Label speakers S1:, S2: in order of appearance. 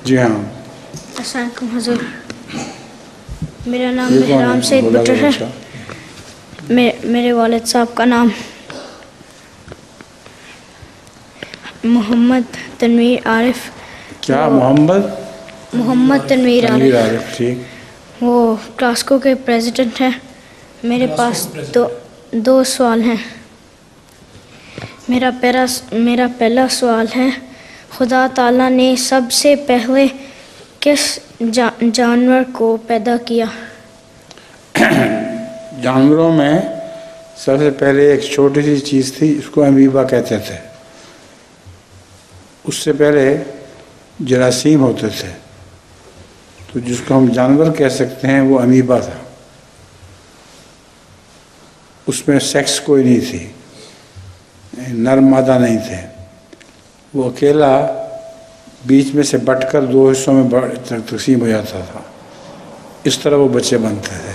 S1: जी हाँ।
S2: अस्सलाम वालेकुम हुज़ूर। मेरा नाम मेहराम सईद बटर है। मेरे वालिद साहब का नाम मोहम्मद तनवीर आरिफ।
S1: क्या?
S2: मोहम्मद तनवीर
S1: आरिफ। ठीक।
S2: वो क्लास्को के प्रेसिडेंट हैं। मेरे पास दो सवाल हैं। मेरा पहला सवाल है, खुदा ताला ने सबसे पहले किस जानवर को पैदा किया?
S1: जानवरों में सबसे पहले एक छोटी सी चीज़ थी, उसको अमीबा कहते थे। उससे पहले जरासीम होते थे, तो जिसको हम जानवर कह सकते हैं वो अमीबा था। उसमें सेक्स कोई नहीं थी, नर मादा नहीं थे। वो अकेला बीच में से बटकर दो हिस्सों में तकसीम हो जाता था। इस तरह वो बच्चे बनते थे।